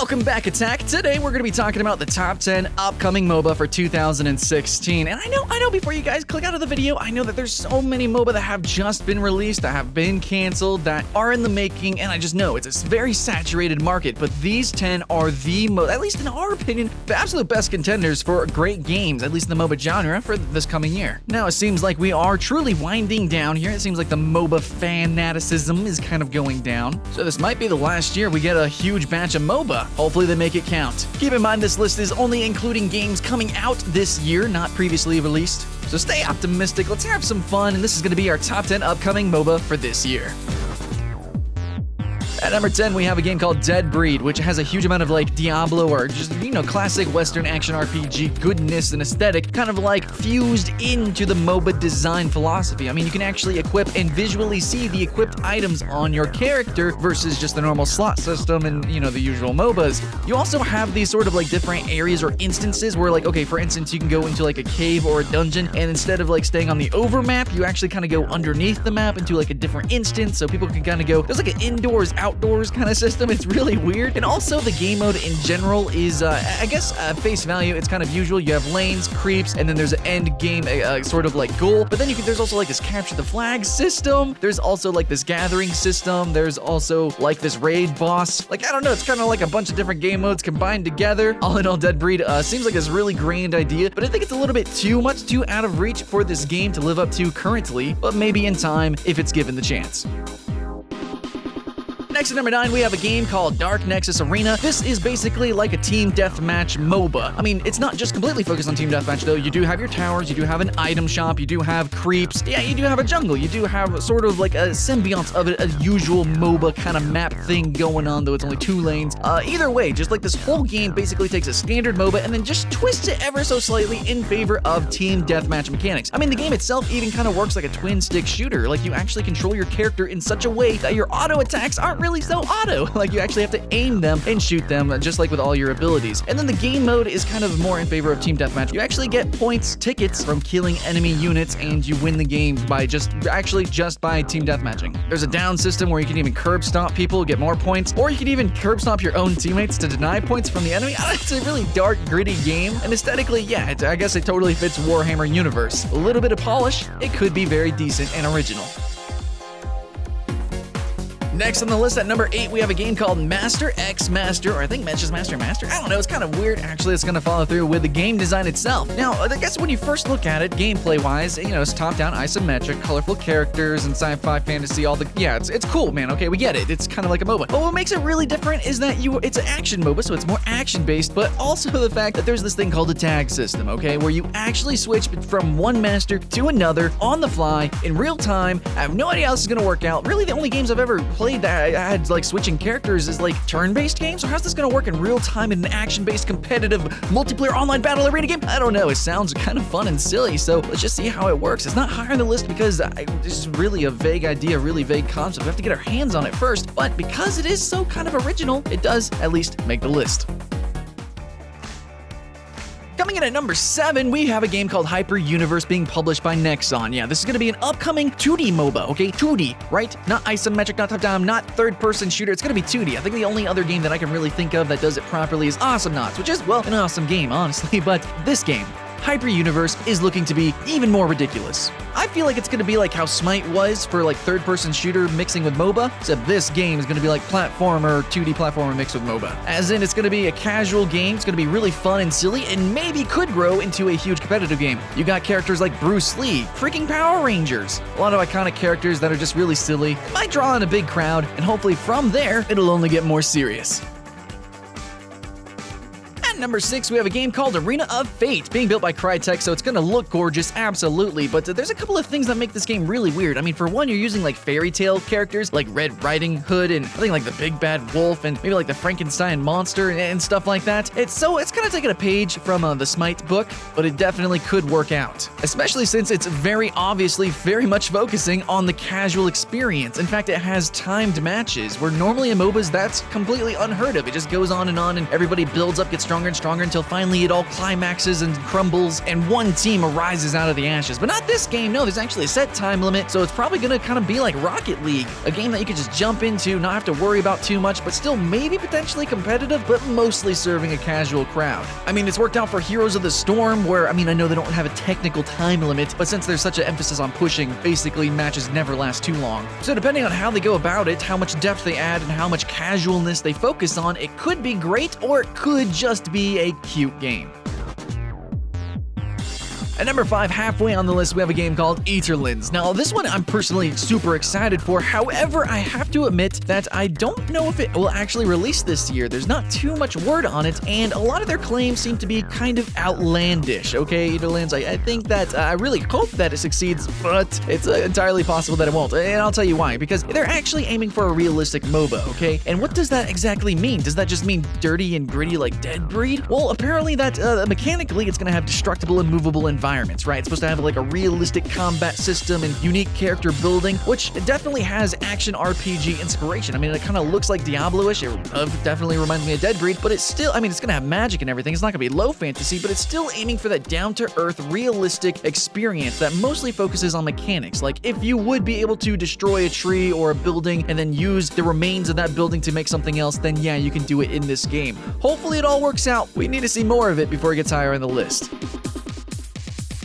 Welcome back, Attack. Today we're going to be talking about the top 10 upcoming MOBA for 2016. And I know before you guys click out of the video, I know that there's so many MOBA that have just been released, that have been canceled, that are in the making, and I just know it's a very saturated market. But these 10 are the most, at least in our opinion, the absolute best contenders for great games, at least in the MOBA genre, for this coming year. Now, it seems like we are truly winding down here. It seems like the MOBA fanaticism is kind of going down. So this might be the last year we get a huge batch of MOBA. Hopefully they make it count. Keep in mind this list is only including games coming out this year, not previously released. So stay optimistic, let's have some fun, and this is going to be our top 10 upcoming MOBA for this year. At number 10, we have a game called Deadbreed, which has a huge amount of like Diablo or just, classic Western action RPG goodness and aesthetic, kind of like fused into the MOBA design philosophy. I mean, you can actually equip and visually see the equipped items on your character versus just the normal slot system and, the usual MOBAs. You also have these sort of like different areas or instances where like, okay, for instance, you can go into like a cave or a dungeon, and instead of like staying on the overmap, you actually kind of go underneath the map into like a different instance, so people can kind of go, there's like an indoors, outdoors kind of system. It's really weird. And also the game mode in general is, I guess, face value, it's kind of usual. You have lanes, creeps, and then there's an end game sort of like goal. But then there's also like this capture the flag system. There's also like this gathering system. There's also like this raid boss. Like, I don't know, it's kind of like a bunch of different game modes combined together. All in all, Deadbreed seems like this really grand idea, but I think it's a little bit too much, too out of reach for this game to live up to currently, but maybe in time if it's given the chance. Next at number 9, we have a game called Dark Nexus Arena. This is basically like a team deathmatch MOBA. I mean, it's not just completely focused on team deathmatch though. You do have your towers, you do have an item shop, you do have creeps, yeah, you do have a jungle, you do have sort of like a symbionte of a usual MOBA kind of map thing going on, though it's only 2 lanes. Either way, just like this whole game basically takes a standard MOBA and then just twists it ever so slightly in favor of team deathmatch mechanics. I mean, the game itself even kind of works like a twin stick shooter. Like, you actually control your character in such a way that your auto attacks aren't really so auto. Like, you actually have to aim them and shoot them, just like with all your abilities. And then the game mode is kind of more in favor of team deathmatch. You actually get points, tickets from killing enemy units, and you win the game by just by team deathmatching. There's a down system where you can even curb stomp people, get more points, or you can even curb stomp your own teammates to deny points from the enemy. It's a really dark, gritty game, and aesthetically, yeah, I guess it totally fits Warhammer universe. A little bit of polish, it could be very decent and original. Next on the list at number 8, we have a game called Master X Master, or I think it's just Master. I don't know, it's kind of weird. Actually, it's going to follow through with the game design itself. Now, I guess when you first look at it, gameplay-wise, it's top-down, isometric, colorful characters, and sci-fi, fantasy, it's cool, man. Okay, we get it. It's kind of like a MOBA. But what makes it really different is that it's an action MOBA, so it's more action-based, but also the fact that there's this thing called a tag system, okay, where you actually switch from one master to another on the fly in real time. I have no idea how this is going to work out. Really, the only games I've ever played that I had like switching characters is like turn-based games. So how's this gonna work in real time in an action-based competitive multiplayer online battle arena game? I don't know. It sounds kind of fun and silly, so let's just see how it works. It's not higher on the list because this is really a vague idea, really vague concept. We have to get our hands on it first, but because it is so kind of original, it does at least make the list. Coming in at number 7, we have a game called Hyper Universe being published by Nexus. Yeah, this is going to be an upcoming 2D MOBA, okay? 2D, right? Not isometric, not top-down, not third-person shooter. It's going to be 2D. I think the only other game that I can really think of that does it properly is Awesomenauts, which is, well, an awesome game, honestly, but this game, Hyper Universe, is looking to be even more ridiculous. I feel like it's going to be like how Smite was for like third-person shooter mixing with MOBA, except this game is going to be like 2D platformer mixed with MOBA. As in, it's going to be a casual game, it's going to be really fun and silly, and maybe could grow into a huge competitive game. You got characters like Bruce Lee, freaking Power Rangers, a lot of iconic characters that are just really silly. It might draw in a big crowd, and hopefully from there, it'll only get more serious. Number 6, we have a game called Arena of Fate, being built by Crytek, so it's gonna look gorgeous, absolutely, but there's a couple of things that make this game really weird. I mean, for one, you're using like fairy tale characters like Red Riding Hood and I think like the Big Bad Wolf and maybe like the Frankenstein monster and stuff like that. It's kind of taking a page from the Smite book, but it definitely could work out, especially since it's very obviously very much focusing on the casual experience. In fact, it has timed matches, where normally in MOBAs that's completely unheard of. It just goes on and everybody builds up, gets stronger, and stronger until finally it all climaxes and crumbles and one team arises out of the ashes. But not this game, no, there's actually a set time limit, so it's probably gonna kind of be like Rocket League, a game that you could just jump into, not have to worry about too much, but still maybe potentially competitive, but mostly serving a casual crowd. I mean, it's worked out for Heroes of the Storm, where, I mean, I know they don't have a technical time limit, but since there's such an emphasis on pushing, basically matches never last too long. So depending on how they go about it, how much depth they add, and how much casualness they focus on, it could be great, or it could just be a cute game. At number 5, halfway on the list, we have a game called Eterlands. Now, this one I'm personally super excited for. However, I have to admit that I don't know if it will actually release this year. There's not too much word on it, and a lot of their claims seem to be kind of outlandish. Okay, Eterlands, I think that I really hope that it succeeds, but it's entirely possible that it won't. And I'll tell you why. Because they're actually aiming for a realistic MOBA, okay? And what does that exactly mean? Does that just mean dirty and gritty like Deadbreed? Well, apparently that mechanically it's going to have destructible and movable environments, right? It's supposed to have like a realistic combat system and unique character building, which definitely has action RPG inspiration. I mean, it kind of looks like Diablo-ish. It definitely reminds me of Deadbreed, but it's still, I mean, it's going to have magic and everything. It's not going to be low fantasy, but it's still aiming for that down-to-earth, realistic experience that mostly focuses on mechanics. Like, if you would be able to destroy a tree or a building and then use the remains of that building to make something else, then yeah, you can do it in this game. Hopefully it all works out. We need to see more of it before it gets higher on the list.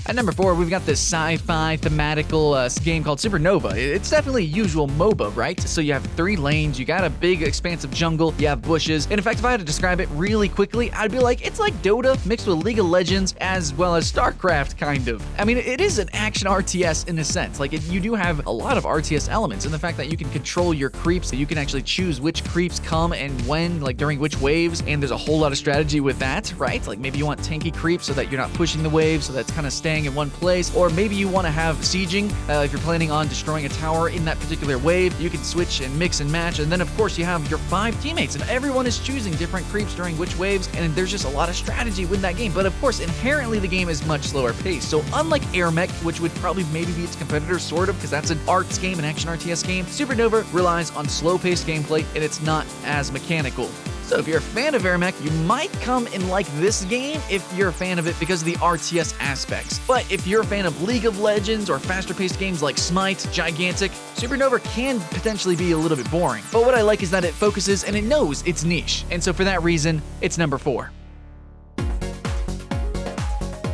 At number 4, we've got this sci-fi thematical game called SuperNova. It's definitely a usual MOBA, right? So you have 3 lanes, you got a big expansive jungle, you have bushes, and in fact, if I had to describe it really quickly, I'd be like, it's like Dota mixed with League of Legends as well as StarCraft, kind of. I mean, it is an action RTS in a sense. Like, you do have a lot of RTS elements, and the fact that you can control your creeps, so you can actually choose which creeps come and when, like during which waves, and there's a whole lot of strategy with that, right? Like, maybe you want tanky creeps so that you're not pushing the waves, so that's kind of staying in one place, or maybe you want to have sieging. If you're planning on destroying a tower in that particular wave, you can switch and mix and match, and then of course you have your 5 teammates, and everyone is choosing different creeps during which waves, and there's just a lot of strategy with that game. But of course, inherently the game is much slower paced, so unlike Airmech, which would probably maybe be its competitor, sort of, because that's an arts game, an action RTS game, SuperNova relies on slow-paced gameplay, and it's not as mechanical. So if you're a fan of Airmech, you might come and like this game if you're a fan of it because of the RTS aspects. But if you're a fan of League of Legends or faster-paced games like Smite, Gigantic, SuperNova can potentially be a little bit boring. But what I like is that it focuses and it knows its niche. And so for that reason, it's number 4.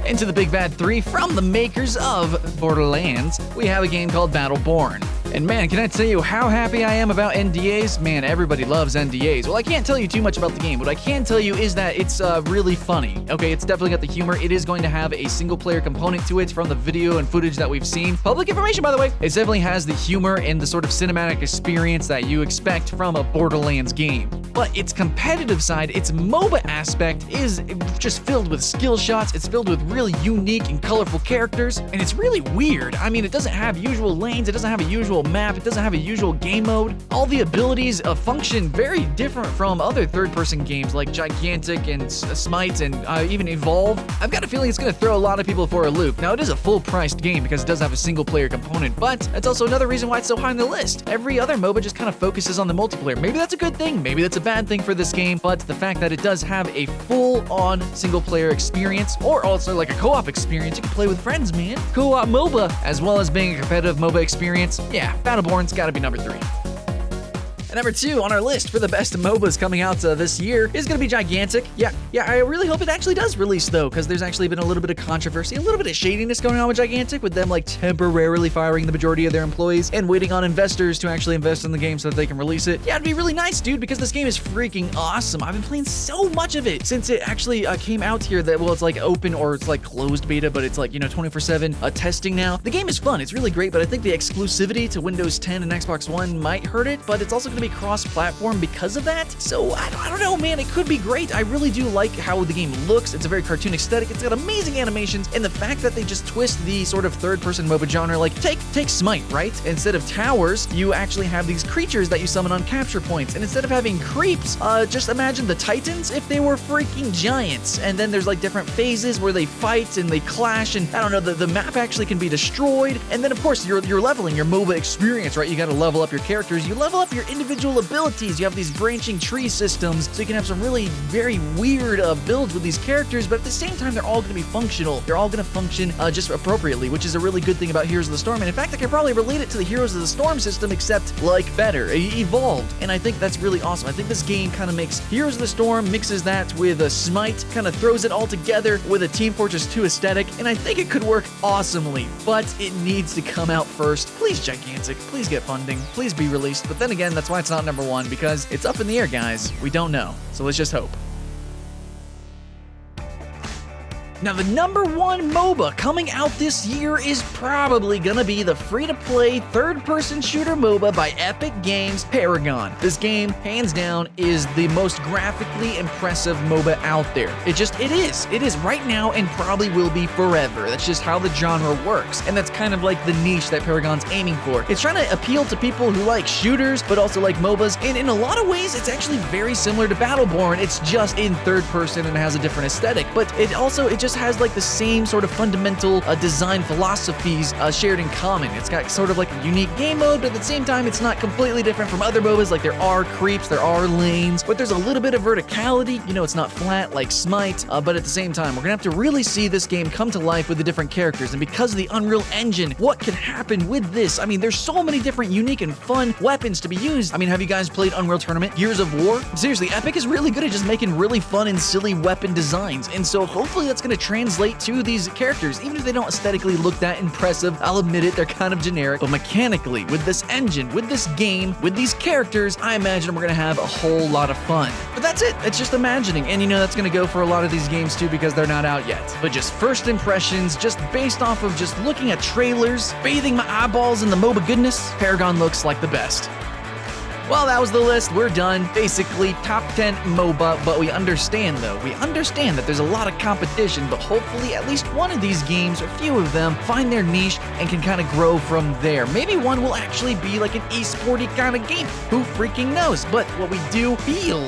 Into the Big Bad 3 from the makers of Borderlands, we have a game called BattleBorn. And man, can I tell you how happy I am about NDAs? Man, everybody loves NDAs. Well, I can't tell you too much about the game. What I can tell you is that it's really funny. Okay, it's definitely got the humor. It is going to have a single-player component to it from the video and footage that we've seen. Public information, by the way. It definitely has the humor and the sort of cinematic experience that you expect from a Borderlands game. But its competitive side, its MOBA aspect, is just filled with skill shots. It's filled with really unique and colorful characters, and it's really weird. I mean, it doesn't have usual lanes. It doesn't have a usual map. It doesn't have a usual game mode. All the abilities function very different from other third-person games like Gigantic and Smite and even Evolve. I've got a feeling it's going to throw a lot of people for a loop. Now, it is a full-priced game because it does have a single-player component, but that's also another reason why it's so high on the list. Every other MOBA just kind of focuses on the multiplayer. Maybe that's a good thing, maybe that's a bad thing for this game, but the fact that it does have a full-on single-player experience, or also like a co-op experience, you can play with friends, man. Co-op MOBA, as well as being a competitive MOBA experience, yeah, BattleBorn's gotta be number 3. And number 2 on our list for the best MOBAs coming out this year is going to be Gigantic. Yeah, I really hope it actually does release, though, because there's actually been a little bit of controversy, a little bit of shadiness going on with Gigantic, with them, like, temporarily firing the majority of their employees and waiting on investors to actually invest in the game so that they can release it. Yeah, it'd be really nice, dude, because this game is freaking awesome. I've been playing so much of it since it actually came out here that, well, it's, like, open or it's, like, closed beta, but it's, like, 24/7 testing now. The game is fun. It's really great, but I think the exclusivity to Windows 10 and Xbox One might hurt it, but it's also going to be cross-platform because of that. So I don't know, man. It could be great. I really do like how the game looks. It's a very cartoon aesthetic. It's got amazing animations, and the fact that they just twist the sort of third-person MOBA genre, like take Smite, right? Instead of towers, you actually have these creatures that you summon on capture points, and instead of having creeps, just imagine the Titans if they were freaking giants. And then there's like different phases where they fight and they clash, and I don't know, the map actually can be destroyed. And then of course you're leveling your MOBA experience, right? You got to level up your characters. You level up your individual individual abilities. You have these branching tree systems, so you can have some really very weird builds with these characters, but at the same time, they're all going to be functional. They're all going to function just appropriately, which is a really good thing about Heroes of the Storm. And in fact, I can probably relate it to the Heroes of the Storm system, except like better, evolved. And I think that's really awesome. I think this game kind of makes Heroes of the Storm, mixes that with a Smite, kind of throws it all together with a Team Fortress 2 aesthetic, and I think it could work awesomely, but it needs to come out first. Please, Gigantic, please get funding, please be released. But then again, that's why it's not number one, because it's up in the air, guys. We don't know, so let's just hope. Now, the number one MOBA coming out this year is probably gonna be the free-to-play third-person shooter MOBA by Epic Games, Paragon. This game, hands down, is the most graphically impressive MOBA out there. It is. It is right now and probably will be forever. That's just how the genre works, and that's kind of like the niche that Paragon's aiming for. It's trying to appeal to people who like shooters, but also like MOBAs, and in a lot of ways, it's actually very similar to BattleBorn. It's just in third person and has a different aesthetic, but it just has like the same sort of fundamental design philosophies shared in common. It's got sort of like a unique game mode, but at the same time, it's not completely different from other MOBAs. Like, there are creeps, there are lanes, but there's a little bit of verticality. You know, it's not flat like Smite, but at the same time, we're gonna have to really see this game come to life with the different characters. And because of the Unreal Engine, what can happen with this? I mean, there's so many different unique and fun weapons to be used. I mean, have you guys played Unreal Tournament, Gears of War? Seriously, Epic is really good at just making really fun and silly weapon designs, and so hopefully that's gonna translate to these characters. Even if they don't aesthetically look that impressive, I'll admit it, they're kind of generic, but mechanically, with this engine, with this game, with these characters, I imagine we're gonna have a whole lot of fun. But that's it, it's just imagining, and you know that's gonna go for a lot of these games too, because they're not out yet. But just first impressions, just based off of just looking at trailers, bathing my eyeballs in the MOBA goodness, Paragon looks like the best. Well, that was the list. We're done. Basically, top 10 MOBA, but we understand that there's a lot of competition, but hopefully at least one of these games, or a few of them, find their niche and can kind of grow from there. Maybe one will actually be like an esporty kind of game. Who freaking knows? But what we do feel,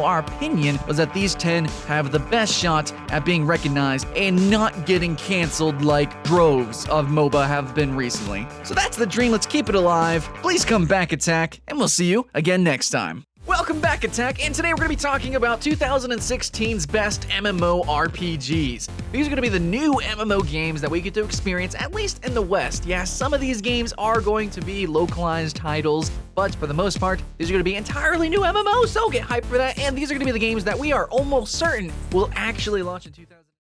our opinion, was that these 10 have the best shot at being recognized and not getting canceled like droves of MOBA have been recently. So that's the dream. Let's keep it alive. Please come back, Attack, and we'll see you again next time. Welcome back, Attack, and today we're going to be talking about 2016's best MMO RPGs. These are going to be the new MMO games that we get to experience, at least in the West. Yeah, some of these games are going to be localized titles, but for the most part, these are going to be entirely new MMOs, so get hyped for that, and these are going to be the games that we are almost certain will actually launch in 2016.